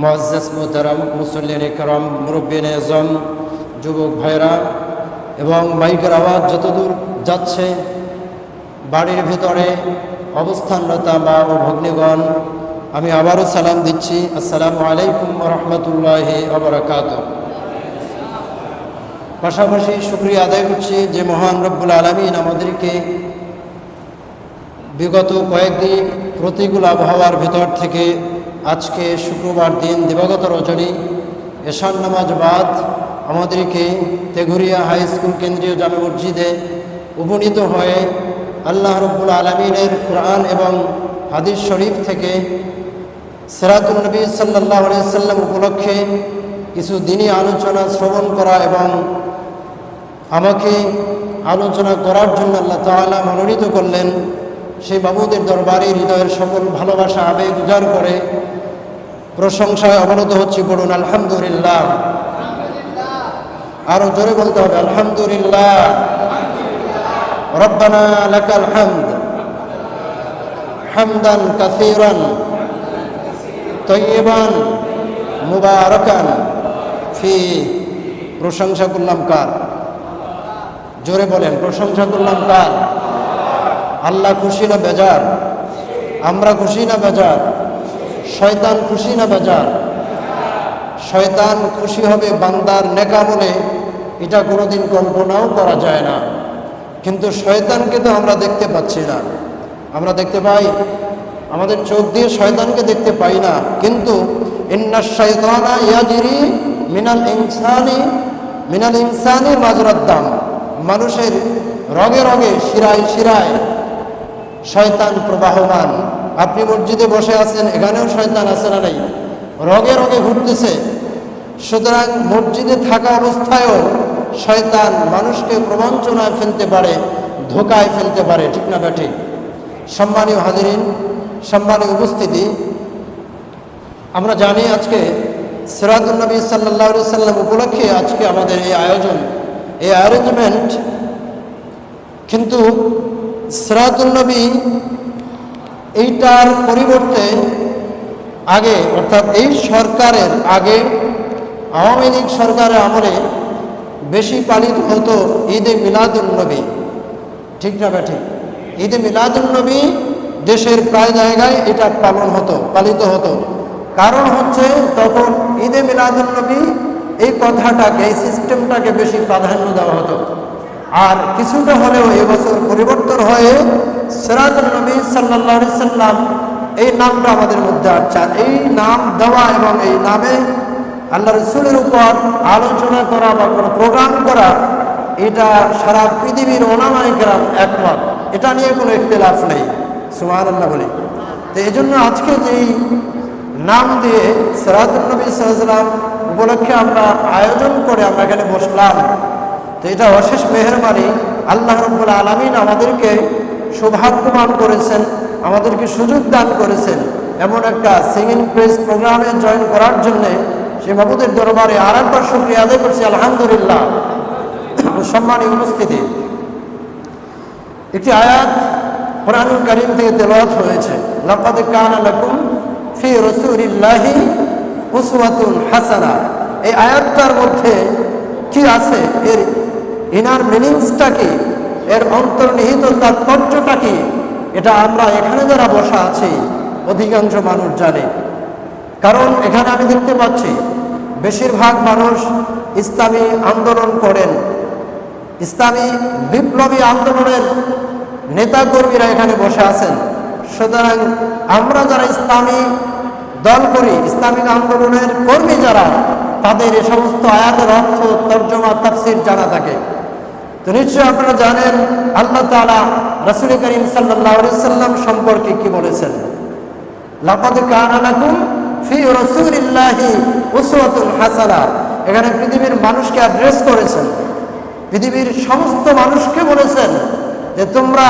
মুআজ্জাজ মুহতারাম, মুসল্লিন ইকরাম, মুরব্বিয়ান আযম, যুবক ভাইরা এবং মাইকের আওয়াজ যতদূর যাচ্ছে, বাড়ির ভিতরে অবস্থানরত মা ও ভগ্নীগণ, আমি আবারও সালাম দিচ্ছি। আসসালামু আলাইকুম ওয়া রাহমাতুল্লাহি ওয়া বারাকাতুহু। পাশাপাশি শুকরিয়া আদায় করছি যে মহান রব্বুল আলামিন আমাদেরকে বিগত কয়েকদিন প্রতিকূল আবহাওয়ার ভিতর থেকে আজকে শুক্রবার দিন দিবাগত রজনী এশার নামাজ বাদ আমাদেরকে তেঘুরিয়া হাই স্কুল কেন্দ্রীয় জামে মসজিদে উপনীত হয়ে আল্লাহ রব্বুল আলামিনের কোরআন এবং হাদিস শরীফ থেকে সিরাতুন নবী সাল্লাল্লাহু আলাইহি সাল্লাম উপলক্ষে কিছু দিনী আলোচনা শ্রবণ করা এবং আমাকে আলোচনা করার জন্য আল্লাহ তাআলা মনোনীত করলেন। সেই বাবুদের দরবারে হৃদয়ের সকল ভালোবাসা আবেগ উজাড় করে প্রশংসায় অবনত হচ্ছি। বলুন আলহামদুলিল্লাহ। আরো জোরে বলতে হবে আলহামদুলিল্লাহ। রব্বানা লাকাল হামদ হামদান কাসীরান তয়্যিবান মুবারাকান ফি। প্রশংসা করলাম কার? জোরে বলেন, প্রশংসা করলাম কার? আল্লাহ খুশি না বেজার? আমরা খুশি না বেজার? শয়তান খুশি না বেজার? শয়তান খুশি হবে বান্দার নেকামলে, এটা কোনোদিন কল্পনাও করা যায় না। কিন্তু শয়তানকে তো আমরা দেখতে পাচ্ছি না। আমরা দেখতে পাই, আমাদের চোখ দিয়ে শয়তানকে দেখতে পাই না, কিন্তু ইন্নাশ শাইতানা ইয়াজরি মিনাল ইনসানি মাজরাদ দাম। মানুষের রগে রগে শিরায় শিরায় শয়তান প্রবাহমান। আপনি মসজিদে বসে আছেন, এখানেও শয়তান আছে না নাই? রগে রগে ঘুরতেছে। সুতরাং মসজিদে থাকা অবস্থায়ও শয়তান মানুষকে প্রবঞ্চনায় ফেলতে পারে, ধোকায় ফেলতে পারে, ঠিক না ব্যাঠি? সম্মানীয় হাজিরিন, সম্মানীয় উপস্থিতি, আমরা জানি আজকে সিরাতুন নবী সাল্লাল্লাহু আলাইহি সাল্লাম উপলক্ষে আজকে আমাদের এই আয়োজন, এই অ্যারেঞ্জমেন্ট। কিন্তু সিরাতুন নবী এইটার পরিবর্তে আগে, অর্থাৎ এই সরকারের আগে আওয়ামী লীগ সরকারের আমলে বেশি পালিত হতো ঈদে মিলাদুন নবী, ঠিক না ব্যাঠি? ঈদে মিলাদুন নবী দেশের প্রায় জায়গায় এটা পালিত হতো। কারণ হচ্ছে তখন ঈদে মিলাদুন নবী এই কথাটাকে, এই সিস্টেমটাকে বেশি প্রাধান্য দেওয়া হতো। আর কিছুটা হলেও এবছর পরিবর্তন হয়ে সিরাতুন নবী সাল্লাল্লাহু আলাইহি সাল্লাম এই নামটা আমাদের মধ্যে আসছে। এই নাম দেওয়া এবং এই নামে আল্লাহ রাসূলের উপর আলোচনা করা বা কোনো প্রোগ্রাম করা, এটা সারা পৃথিবীর ওলামায়ে কেরাম একমত, এটা নিয়ে কোনো ইখতিলাফ নেই। সুবহানাল্লাহ বলি। তো এই জন্য আজকে যেই নাম দিয়ে সিরাতুন নবী সাল্লাল্লাহু আলাইহি সাল্লাম উপলক্ষে আমরা আয়োজন করে আমরা এখানে বসলাম, তো এটা অশেষ মেহেরবানি। আল্লাহ রাব্বুল আলামিন আমাদেরকে সৌভাগ্যবান করেছেন, আমাদেরকে সুযোগ দান করেছেন এমন একটা সিঙ্গিং প্রেস প্রোগ্রামে জয়েন করার জন্য। সে বাবুদের দরবারে আর একবার শুকরিয়া আদায় করছি, আলহামদুলিল্লাহ। সম্মানীয় উপস্থিতি, একটি আয়াত কোরআনুল কারীম থেকে তেলাওয়াত হয়েছে। লাকাদ কানা লাকুম ফি রাসূলিল্লাহি উসওয়াতুন হাসানা। এই আয়াতটার মধ্যে কি আছে, এর ইনার মিনিংসটা কি, এর অন্তর্নিহিত তাৎপর্যটা কি, এটা আমরা এখানে যারা বসা আছি অধিকাংশ মানুষ জানে। কারণ এখানে আমি দেখতে পাচ্ছি বেশিরভাগ মানুষ ইসলামী আন্দোলন করেন, ইসলামী বিপ্লবী আন্দোলনের নেতাকর্মীরা এখানে বসে আছেন। সুতরাং আমরা যারা ইসলামী দল করি, ইসলামিক আন্দোলনের কর্মী যারা, তাদের এ সমস্ত আয়াতের অর্থ, তর্জমা, তাফসীর জানা থাকে। তো নিশ্চয়ই আপনারা জানেন আল্লাহ তাআলা রাসূল করিম সাল্লাল্লাহু আলাইহি সাল্লাম সম্পর্কে কি বলেছেন। লাকাদ কানা লাকুম ফি রাসূলিল্লাহি উসওয়াতুন হাসানা। এখানে পৃথিবীর মানুষকে অ্যাড্রেস করেছেন, পৃথিবীর সমস্ত মানুষকে বলেছেন যে তোমরা,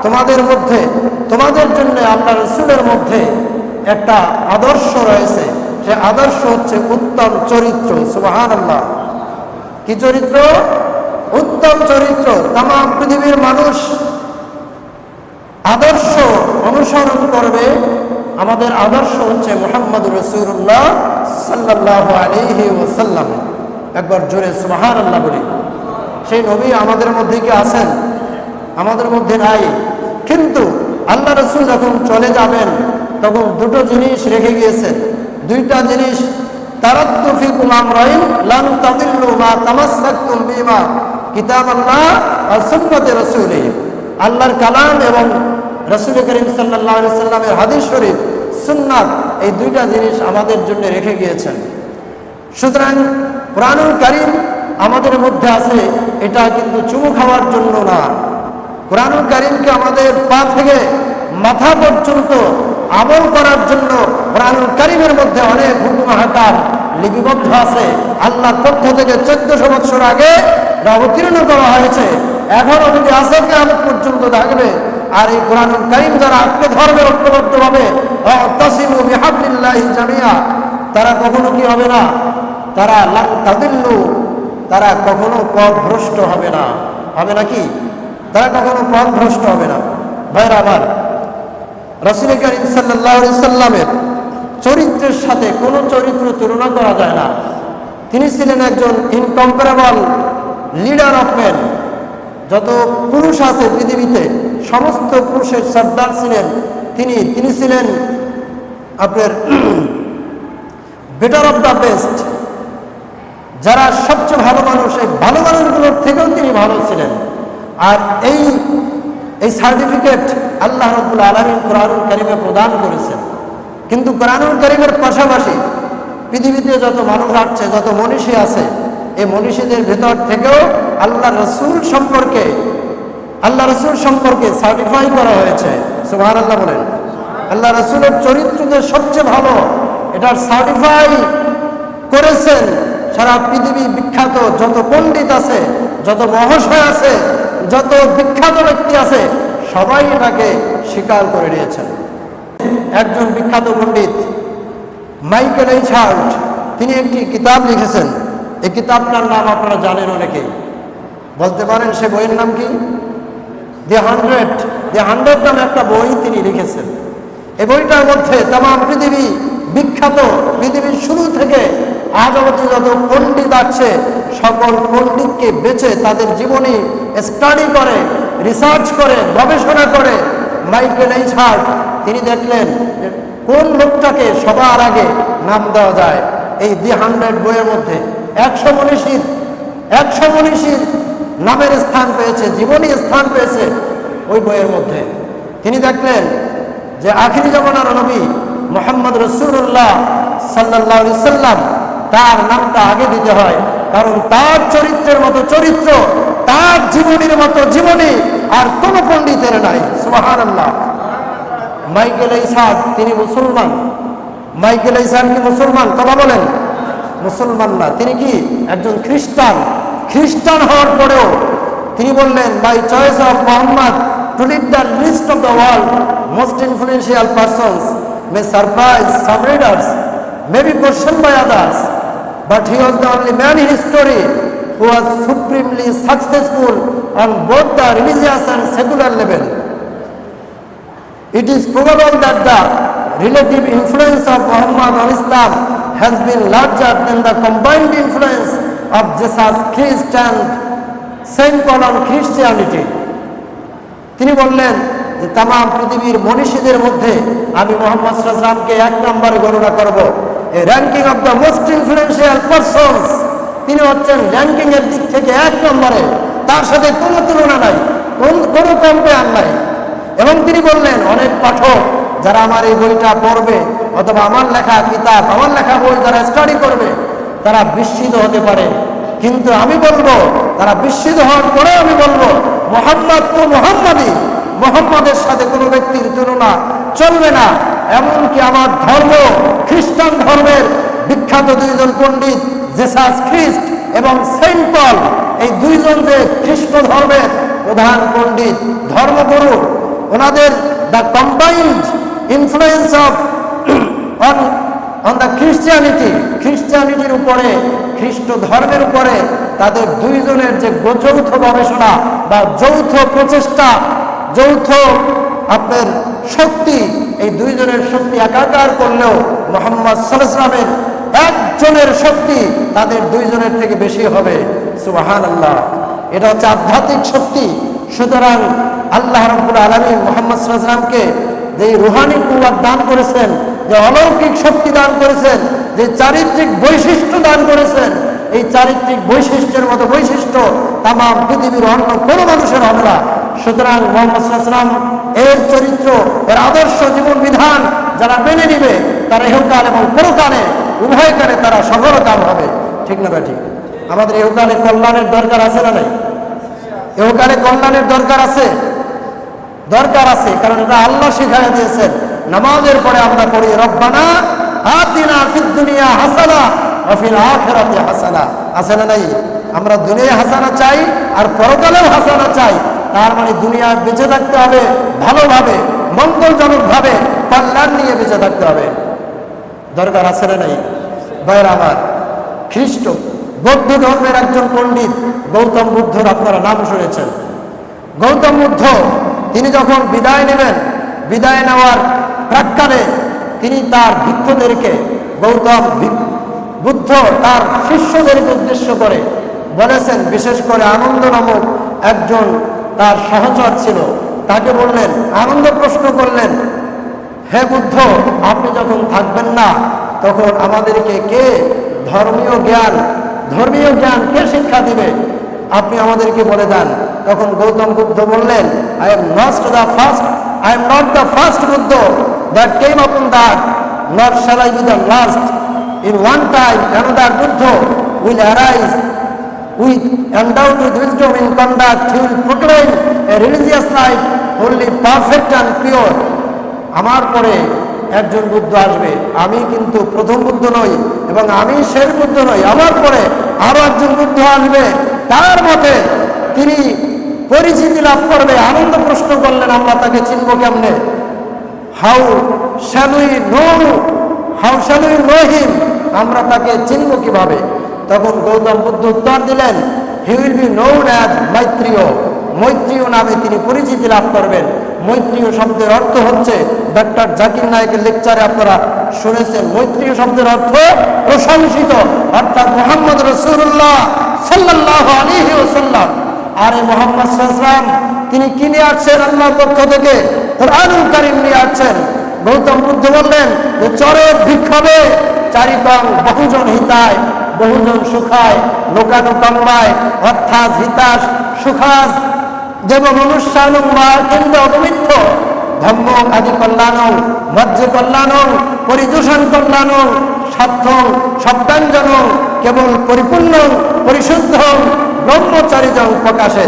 তোমাদের মধ্যে, তোমাদের জন্য আল্লাহ রাসূলের মধ্যে একটা আদর্শ রয়েছে। সে আদর্শ হচ্ছে উত্তম চরিত্র। সুবহানাল্লাহ। কি চরিত্র? উত্তম চরিত্র। তামাম পৃথিবীর মানুষ আদর্শ অনুসরণ করবে আমাদের আদর্শ হচ্ছে মুহাম্মদ রাসূলুল্লাহ সাল্লাল্লাহু আলাইহি ওয়াসাল্লাম। একবার জোরে সুবহানাল্লাহ বলি। সেই নবী আমাদের মধ্যে কি আছেন? আমাদের মধ্যে নাই। কিন্তু আল্লাহ রাসূল যখন চলে যাবেন তখন দুটো জিনিস রেখে গিয়েছেন। দুইটা জিনিস, তারাক্তু ফিকুম আমরাইন লান তাদিল্লু মা তামাসসাকতুম বিমা কিতাবাল্লাহ ওয়া সুন্নতি রাসূলিহি। আল্লাহর কালাম এবং রাসূল করিম সাল্লাল্লাহু আলাইহি সাল্লামের হাদিস শরীফ, সুন্নাত, এই দুইটা জিনিস আমাদের জন্য রেখে গিয়েছেন। সুতরাং কোরআনুল কারীম আমাদের মধ্যে আছে, এটা কিন্তু চুমু খাওয়ার জন্য না। কোরআনুল কারীমকে আমাদের পা থেকে মাথা পর্যন্ত আমল করার জন্য কোরআনুল কারীমের মধ্যে অনেক হুকুম আহকাম লিপিবদ্ধ আছে। আল্লাহর পক্ষ থেকে 1400 বছর আগে অবতীর্ণ করা হয়েছে, এখনো যদি আছে কিয়ামত পর্যন্ত থাকবে। আর এই কোরআনুল কারীম যারা আঁকড়ে ধরবে ঐক্যবদ্ধভাবে, ওয়াতাসিমু বিহাবলিল্লাহি জামিয়া, তারা কখনো কি হবে না? তারা লান তাদিল্লু, তারা কখনো পথভ্রষ্ট হবে না। হবে নাকি? তারা কখনো পথভ্রষ্ট হবে না। ভাইরা আমার, রাসূল করিম সাল্লাল্লাহু আলাইহি সাল্লামের চরিত্রের সাথে কোনো চরিত্র তুলনা করা যায় না। তিনি ছিলেন একজন ইনকম্পারেবল লিডার অফ মেন। যত পুরুষ আছে পৃথিবীতে, সমস্ত পুরুষের সর্দার ছিলেন তিনি। তিনি ছিলেন আপনার বেটার অফ দ্য বেস্ট। যারা সবচেয়ে ভালো মানুষ, এই ভালো মানুষগুলোর থেকেও তিনি ভালো ছিলেন। আর এই সার্টিফিকেট আল্লাহ রাব্বুল আলামিন কোরআনুল কারীমে প্রদান করেছেন। কিন্তু কোরআনুল কারীমের পাশাপাশি পৃথিবীতে যত মানুষ আসছে, যত মনীষী আছে, এই মনীষীদের ভেতর থেকেও আল্লাহ রাসূল সম্পর্কে সার্টিফাই করা হয়েছে। সুবহানাল্লাহ বলেন। আল্লাহ রাসূলের চরিত্র যে সবচেয়ে ভালো, এটার সার্টিফাই করেছেন সারা পৃথিবী বিখ্যাত যত পণ্ডিত আছে, যত মহাশয় আছে, যত বিখ্যাত ব্যক্তি আছে, সবাই এটাকে স্বীকার করে নিয়েছেন। একজন বিখ্যাত পণ্ডিত মাইকেল এইচ হার্ট, তিনি একটি কিতাব লিখেছেন। এই কিতাবটার নাম আপনারা জানেন অনেকে। বলতে পারেন সে বইয়ের নাম কি? দি হান্ড্রেড নামে একটা বই তিনি লিখেছেন। এই বইটার মধ্যে তাম পৃথিবী বিখ্যাত, পৃথিবীর শুরু থেকে আজ অবধি যত পণ্ডিত আছে, সকল পণ্ডিতকে বেছে তাদের জীবনী স্টাডি করে, রিসার্চ করে, গবেষণা করে মাইকেল এইচ হার্ট তিনি দেখলেন যে কোন লোকটাকে সবার আগে নাম দেওয়া যায়। এই দি 100 বইয়ের মধ্যে 100 মনীষীর নামের স্থান পেয়েছে, জীবনী স্থান পেয়েছে ওই বইয়ের মধ্যে। তিনি দেখলেন যে আখিরি জামানার নবী মুহাম্মদ রাসূলুল্লাহ সাল্লাল্লাহু আলাইহি সাল্লাম, তার নামটা আগে দিতে হয়, কারণ তার চরিত্রের মতো চরিত্র, তার জীবনীর মতো জীবনী আর কোন পণ্ডিতের নাই। সুবহানাল্লাহ। মাইকেল এইচ হার্ট তিনি মুসলমান। মাইকেল এইচ হার্ট কি মুসলমান? কথা বলেন। মুসলমান না, তিনি কি একজন খ্রিস্টান। খ্রিস্টান হওয়ার পরেও তিনি বললেন, by choice of Muhammad to lead the list of the world most influential persons may surprise some readers, may be questioned by others, but he was the only man in history who was supremely successful on both the religious and secular level. It is probable that the relative influence of Muhammad on Islam has been larger than the combined influence of Jesus Christ and Saint Paul on Christianity. তিনি বললেন যে তাম পৃথিবীর মনীষীদের মধ্যে আমি মুহাম্মদ সাল্লাল্লাহু আলাইহি ওয়াসাল্লামকে 1 নম্বরে গণনা করব। Ranking of the most influential persons, তিনি হচ্ছেন র্যাঙ্কিং এর দিক থেকে 1 নম্বরে, তার সাথে কোনো তুলনা নাই, কোনো কম্পেয়ার নাই। এবং তিনি বললেন অনেক পাঠক যারা আমার এই বইটা পড়বে অথবা আমার লেখা কিতাব, আমার লেখা বই যারা স্টাডি করবে, তারা বিস্মিত হতে পারে, কিন্তু আমি বলবো, তারা বিস্মিত হওয়ার পরে আমি বলবো, মুহাম্মদ তো মুহাম্মাদই, মুহাম্মাদের সাথে কোনো ব্যক্তির তুলনা চলবে না। এমনকি আমার ধর্ম, খ্রিস্টান ধর্মের বিখ্যাত 2 জন পণ্ডিত, জেসাস খ্রিস্ট এবং সেন্ট পল, এই 2 জন যে খ্রিস্ট ধর্মের প্রধান পণ্ডিত, ধর্মগুরু, ওনাদের the combined influence of on the খ্রিস্টিয়ানিটির উপরে, খ্রিস্ট ধর্মের উপরে তাদের 2 জনের যে যৌথ গবেষণা বা যৌথ প্রচেষ্টা, যৌথ আপনার শক্তি, এই দুইজনের শক্তি একাকার করলেও মুহাম্মদ সাল্লাল্লাহু আলাইহি ওয়াসাল্লামের একজনের শক্তি তাদের দুইজনের থেকে বেশি হবে। সুবহানাল্লাহ। এটা হচ্ছে আধ্যাত্মিক শক্তি। সুতরাং আল্লাহ রাব্বুল আলামিন মুহাম্মদ সাল্লাল্লাহু আলাইহি ওয়াসাল্লামকে যে রুহানি কুওয়াত দান করেছেন, যে অলৌকিক শক্তি দান করেছেন, যে চারিত্রিক বৈশিষ্ট্য দান করেছেন, এই চারিত্রিক বৈশিষ্ট্যের মতো বৈশিষ্ট্য তাম পৃথিবীর অন্য কোনো মানুষের হবে না। সুতরাং মুহাম্মদ সাল্লাল্লাহু আলাইহি ওয়াসাল্লাম এর চরিত্র, এর আদর্শ জীবন বিধান যারা মেনে নিবে তারা ইহকাল এবং পরকালে উভয় কালে তারা সফলকাম হবে। ঠিক না ঠিক? আমাদের ইহকালে কল্যাণের দরকার আছে না নাই? ইহকালে কল্যাণের দরকার আছে, দরকার আছে। কারণ এটা আল্লাহ শিখাইয়া দিয়েছেন। নামাজের পরে আমরা পড়ি রব্বানা আতিনা ফিদ দুনিয়া হাসানা ওয়া ফিল আখিরাতি হাসানা। আছে না নাই? আমরা দুনিয়ায় হাসানা চাই আর পরকালেও হাসানা চাই। তার মানে দুনিয়ায় বেঁচে থাকতে হবে ভালোভাবে, মঙ্গলজনকভাবে, কল্যাণ নিয়ে বেঁচে থাকতে হবে। দরকার আছে না নাই? ভাইরা আমার, খ্রিস্ট বৌদ্ধ ধর্মের একজন পণ্ডিত গৌতম বুদ্ধর আপনারা নাম শুনেছেন। গৌতম বুদ্ধ তিনি যখন বিদায় নেবেন, বিদায় নেওয়ার প্রাক্কালে তিনি তার ভিক্ষুদেরকে, গৌতম বুদ্ধ তার শিষ্যদেরকে উদ্দেশ্য করে বলেছেন, বিশেষ করে আনন্দ নামক একজন তার সহচর ছিল, তাকে বললেন, আনন্দ প্রশ্ন করলেন, হে বুদ্ধ, আপনি যখন থাকবেন না তখন আমাদেরকে কে ধর্মীয় জ্ঞান কে শিক্ষা দিবে? আপনি আমাদেরকে বলে দেন। তখন গৌতম বুদ্ধ বললেন, I am not the first Buddha that came upon that, nor shall I be the last. In one time another Buddha will arise with endowed with wisdom in conduct. He will proclaim a religious life wholly perfect and pure. আমার পরে একজন বুদ্ধ আসবে, আমি কিন্তু প্রথম বুদ্ধ নই এবং আমি শেষ বুদ্ধ নই। আমার পরে আরো একজন বুদ্ধ আসবে, তার মতে তিনি পরিচিতি লাভ করবে। আনন্দ প্রশ্ন করলেন, আমরা তাকে চিনব কেমনে? How shall we know him, আমরা তাকে চিনব কিভাবে? তখন গৌতম বুদ্ধ উত্তর দিলেন, he will be known as Maitreya নামে তিনি পরিচিতি লাভ করবেন। মৈত্রীয় শব্দের অর্থ হচ্ছে, ডক্টর জাকির নায়েকের লেকচারে আপনারা শুনেছেন, মৈত্রীয় শব্দের অর্থ প্রশংসিত, অর্থাৎ মুহাম্মদ রাসূলুল্লাহ সাল্লাল্লাহু আলাইহি ওয়াসাল্লাম। আর এই মুহাম্মদ সাল্লাল্লাহু আলাইহি ওয়াসাল্লাম তিনি কি নিয়ে আসছেন? আল্লাহর পক্ষ থেকে কুরআনুল কারীম নিয়ে আসছেন। গৌতম বুদ্ধ বললেন যে চরের ভিক্ষবে চারিতং বহুজন হিতায় বহুজন সুখায় লোকানু কম্বায়, অর্থাৎ হিতাস সুখাস দেব মনুষ্যানুং মা কেন্দ্র অপমিত্র ধম্ম আদি কল্যাণং মজ্জ কল্যাণং পরিদূষণ কল্যাণং সাধ্যং শব্দাঞ্জনং কেবল পরিপূর্ণ পরিশুদ্ধ ব্রহ্মচারীজং প্রকাশে।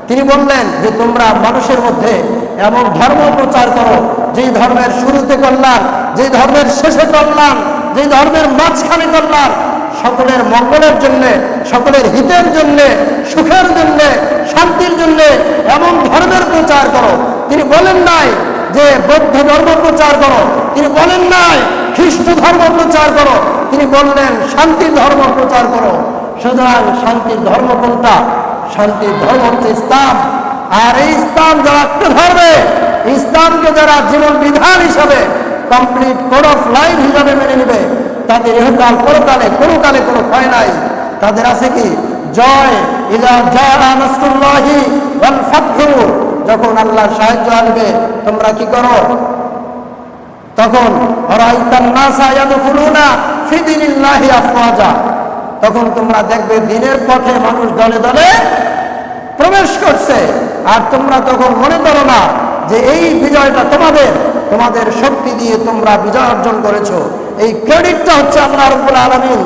তিনি বললেন যে তোমরা মানুষের মধ্যে এমন ধর্ম প্রচার করো, যেই ধর্মের শুরুতে কল্যাণ, যেই ধর্মের শেষে কল্যাণ, যেই ধর্মের মাঝখানে কল্যাণ, সকলের মঙ্গলের জন্য, সকলের হিতের জন্য, সুখের জন্য, শান্তির জন্য এমন ধর্মের প্রচার করো। তিনি বলেন নাই যে বৌদ্ধ ধর্ম প্রচার করো, তিনি বলেন নাই খ্রিস্ট ধর্ম প্রচার করো, তিনি বললেন শান্তির ধর্ম প্রচার করো। সুতরাং শান্তির ধর্ম কোনটা? শান্তির ধর্ম হচ্ছে ইসলাম। আর এই ইসলাম যারা ধরবে, ইসলামকে যারা জীবন বিধান হিসাবে, কমপ্লিট কোড অফ লাইফ হিসাবে মেনে নেবে, তাদের ইহকাল পরকালে কোনো কালে কোনো ভয় নাই। তাদের আছে কি? জয়। ইযা জাআ নাসরুল্লাহি ওয়াল ফাতহু, যখন আল্লাহর সাহায্য আসবে তোমরা কি করো? তখন রাআইতান নাসা ইয়াদখুলুনা ফি দীনিল্লাহি আফওয়াজা, তখন তোমরা দেখবে দিনের পথে মানুষ দলে দলে প্রবেশ করছে। আর তোমরা তখন মনে করো না যে এই বিজয়টা তোমাদের শক্তি দিয়ে তোমরা বিজয় অর্জন করেছো। এই ক্রেডিটটা হচ্ছে আল্লাহ রাব্বুল আলামিন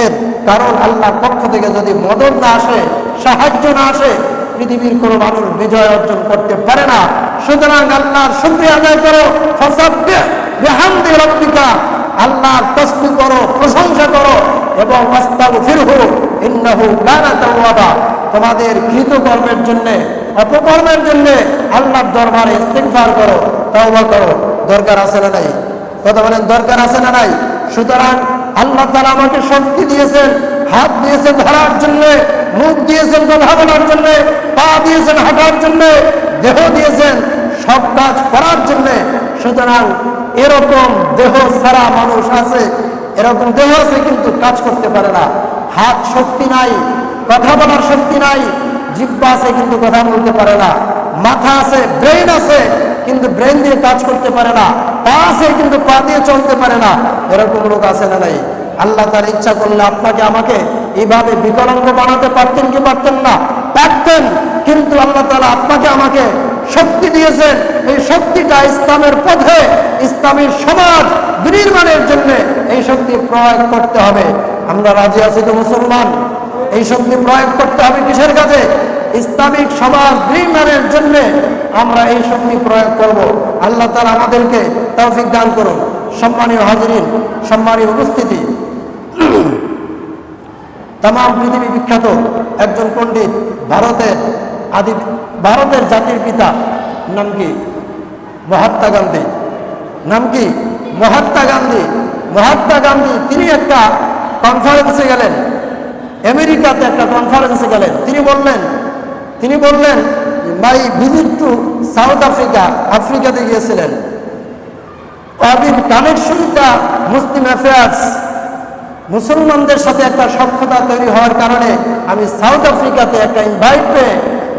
এর। কারণ আল্লাহর পক্ষ থেকে যদি মদদ না আসে, সাহায্য না আসে, পৃথিবীর কোনো মানুষ বিজয় অর্জন করতে পারে না। সুতরাং আল্লাহর শুকরিয়া আদায় করো, ফাসাব্বিহ বিহামদি রাব্বিকা, আল্লাহর তাসবিহ করো, প্রশংসা করো, এবং আস্তাগফিরহু ইন্নাহু কানা তাওয়াবা, তোমাদের কৃতকর্মের জন্য, অপকর্মের জন্য আল্লাহর দরবারে ইস্তিগফার করো, তওবা করো। দরকার আছে না নাই? কথা বলেন, দরকার আছে না নাই? সুতরাং আল্লাহ তাআলা আমাকে শক্তি দিয়েছেন, হাত দিয়েছেন ধরার জন্য, মুখ দিয়েছেন কথা বলার জন্য, পা দিয়েছেন হাঁটার জন্য, দেহ দিয়েছেন সব কাজ করার জন্য। সুতরাং এরকম দেহ ছাড়া মানুষ আছে, এরকম দেহ আছে কিন্তু কাজ করতে পারে না, হাত শক্তি নাই, কথা বলার শক্তি নাই, জিহ্বা আছে কিন্তু কথা বলতে পারে না, মাথা আছে, ব্রেন আছে কিন্তু ব্রেন দিয়ে কাজ করতে পারে না, পা আছে কিন্তু পা দিয়ে চলতে পারে না। এরকম লোক আছে না নাই? আল্লাহ তার ইচ্ছা করলে আপনাকে আমাকে এইভাবে বিকলাঙ্গ বানাতে পারতেন কি পারতেন না? পারতেন। কিন্তু আল্লাহ তাআলা আপনাকে আমাকে শক্তি দিয়েছেন, এই শক্তিটা ইসলামের পথে, ইসলামের সমাজ বিনির্মাণের জন্য এই শক্তি প্রয়োগ করতে হবে। আমরা রাজি আছি তো মুসলমান? এই শক্তি প্রয়োগ করতে হবে কিসের কাজে? ইসলামিক সমাজ নির্মাণের জন্য আমরা এই শক্তি প্রয়োগ করব। আল্লাহ তাআলা আমাদেরকে তৌফিক দান করুন। সম্মানীয় হাজিরিন, সম্মানীয় উপস্থিতি, তাম পৃথিবী বিখ্যাত একজন পণ্ডিত, ভারতের জাতির পিতা, নাম কি? মহাত্মা গান্ধী। নাম কি? মহাত্মা গান্ধী। মহাত্মা গান্ধী তিনি একটা কনফারেন্সে গেলেন, আমেরিকাতে একটা কনফারেন্সে গেলেন। তিনি বললেন my visit to South Africa, আফ্রিকাতে গিয়েছিলেন। কানেকশন দ্য মুসলিম অ্যাফেয়ার্স, মুসলমানদের সাথে একটা সখ্যতা তৈরি হওয়ার কারণে আমি সাউথ আফ্রিকাতে একটা ইনভাইট পেয়ে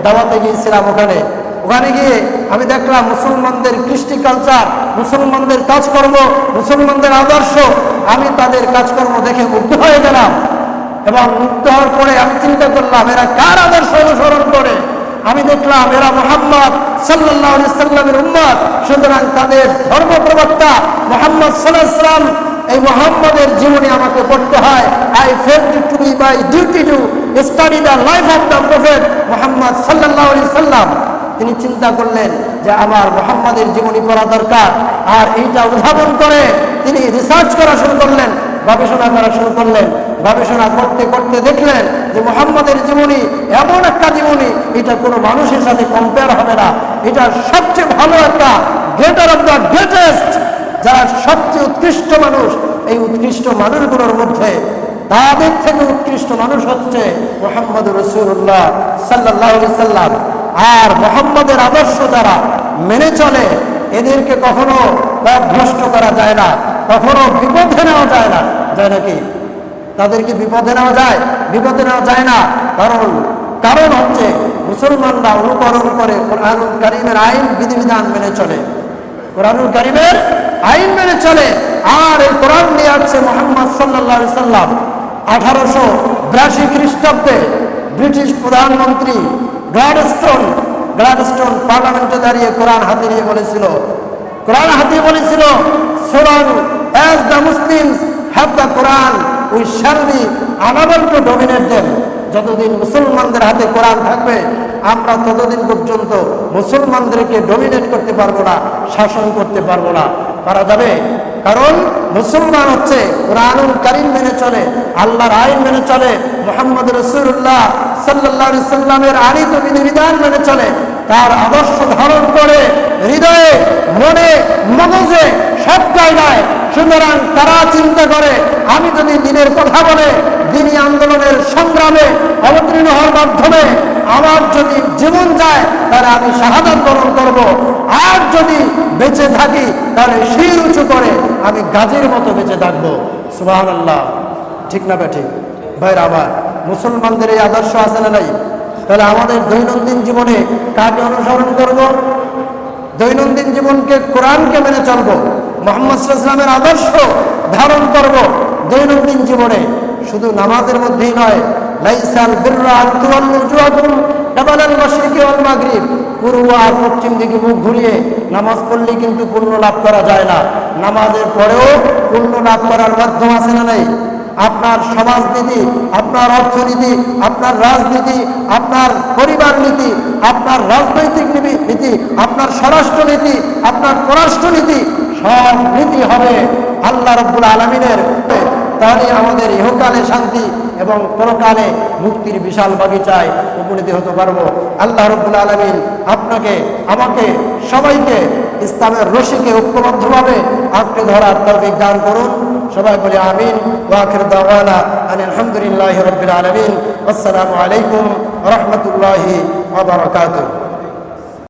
দাওয়াতে গিয়েছিলাম। ওখানে গিয়ে আমি দেখলাম মুসলমানদের কৃষ্টি কালচার, মুসলমানদের কাজকর্ম, মুসলমানদের আদর্শ, আমি তাদের কাজকর্ম দেখে মুগ্ধ হয়ে গেলাম। এবং মুগ্ধ হওয়ার পরে আমি চিন্তা করলাম এরা কার আদর্শ অনুসরণ করে। আমি দেখলাম এরা মুহাম্মদ সাল্লাল্লাহু আলাইহি সাল্লামের উম্মত। সুতরাং তাদের ধর্ম প্রবক্তা মুহাম্মদ সাল্লাল্লাহু আলাইহি সাল্লাম, এই মুহাম্মদের জীবনী আমাকে পড়তে হয়। I felt it to be my duty to study the life of the prophet Muhammad সাল্লাল্লাহু আলাইহি সাল্লাম। তিনি চিন্তা করলেন যে আমার মুহাম্মদের জীবনী পড়া দরকার, আর এইটা উদ্ভাবন করে তিনি রিসার্চ করা শুরু করলেন, গবেষণা করা শুরু করলেন। গবেষণা করতে করতে দেখলেন যে মুহাম্মদের জীবনী এমন একটা জীবনী, এটা কোনো মানুষের সাথে কম্পেয়ার হবে না। এটা সবচেয়ে ভালো একটা গ্রেটার অফ দ্য গ্রেটেস্ট, যারা সবচেয়ে উৎকৃষ্ট মানুষ, এই উৎকৃষ্ট মানুষগুলোর মধ্যে তাদের থেকে উৎকৃষ্ট মানুষ হচ্ছে মুহাম্মদ রাসূলুল্লাহ সাল্লাল্লাহু আলাইহি সাল্লাম। আর মুহাম্মদের আদর্শ যারা মেনে চলে, এদেরকে কখনো ভ্রষ্ট করা যায় না, কখনো বিপদে নেওয়া যায় না। যায় নাকি? তাদেরকে বিপদে নেওয়া যায়? বিপদে নেওয়া যায় না। কারণ হচ্ছে মুসলমানরা অনুকরণ করে কোরআনুল কারীমের আইন বিধিবিধান মেনে চলে, কোরআনুল কারীমের আইন মেনে চলে। আর এই কোরআন নিয়ে আসছে মুহাম্মদ সাল্লাল্লাহু আলাইহি সাল্লাম। 1882 খ্রিস্টাব্দে ব্রিটিশ প্রধানমন্ত্রী গ্লাডস্টোন পার্লামেন্টে দাঁড়িয়ে কোরআন হাতে নিয়ে বলেছিল, so long as the Muslims have the Quran, we shall be unable to dominate them. যতদিন মুসলমানদের হাতে কোরআন থাকবে, আমরা ততদিন পর্যন্ত মুসলমানদেরকে ডমিনেট করতে পারবো না, শাসন করতে পারবো না। পারা যাবে? কারণ মুসলমান হচ্ছে কোরআনুল কারীম মেনে চলে, আল্লাহর আইন মেনে চলে, মুহাম্মদ রাসূলুল্লাহ সাল্লাল্লাহু আলাইহি সাল্লামের আনিত বিধিবিধান মেনে চলে, তার আদর্শ ধারণ করে হৃদয়ে, মনে, মগজে, সব জায়গায়। সুতরাং তারা চিন্তা করে আমি যদি দ্বীনের কথা বলে, দ্বীনি আন্দোলনের সংগ্রামে অবতীর্ণ হওয়ার মাধ্যমে আমার যদি জীবন যায়, তাহলে আমি শাহাদাত বরণ করব। আর যদি বেঁচে থাকি, তাহলে শির উঁচু করে আমি গাজীর মতো বেঁচে থাকবো। সুবহানাল্লাহ, ঠিক না বেঠিক? ভাইরা আমার, মুসলমানদের এই আদর্শ আছে না নাই? তাহলে আমাদের দৈনন্দিন জীবনে কাকে অনুসরণ করব? দৈনন্দিন জীবনকে কোরআনকে মেনে চলবো, মুহাম্মদ সাল্লাল্লাহু আলাইহি ওয়াসাল্লামের আদর্শ ধারণ করব দৈনন্দিন জীবনে। শুধু নামাজের মধ্যেই নয়, লাইসাল বিররা আন তুওয়াল্লু উজুহাকুম কিবালাল মাশরিকি ওয়াল মাগরিব, পূর্ব আর পশ্চিম দিকে মুখ ঘুরিয়ে নামাজ পড়লে কিন্তু পূর্ণ লাভ করা যায় না। নামাজের পরেও পূর্ণ লাভ করার মাধ্যম আছে না নাই? আপনার সমাজনীতি, আপনার অর্থনীতি, আপনার রাজনীতি, আপনার পরিবার নীতি, আপনার রাজনৈতিক নীতি, আপনার স্বরাষ্ট্রনীতি, আপনার পররাষ্ট্রনীতি, সব নীতি হবে আল্লাহ রাব্বুল আলামিনের। তাহলে আমাদের ইহকালে শান্তি এবং পরকালে মুক্তির বিশাল বাগিচায় উপনীত হতে পারবো। আল্লাহ রাব্বুল আলামিন আপনাকে, আমাকে, সবাইকে ইসলামের রশিকে ঐক্যবদ্ধভাবে আঁকড়ে ধরার তৌফিক দান করুন। সবাই বলে আমিন। ওয়া আখিরু দাওয়ানা আনিল হামদুলিল্লাহি রাব্বিল আলামিন। আসসালামু আলাইকুম ওয়া রাহমাতুল্লাহি ওয়া বারাকাতুহু।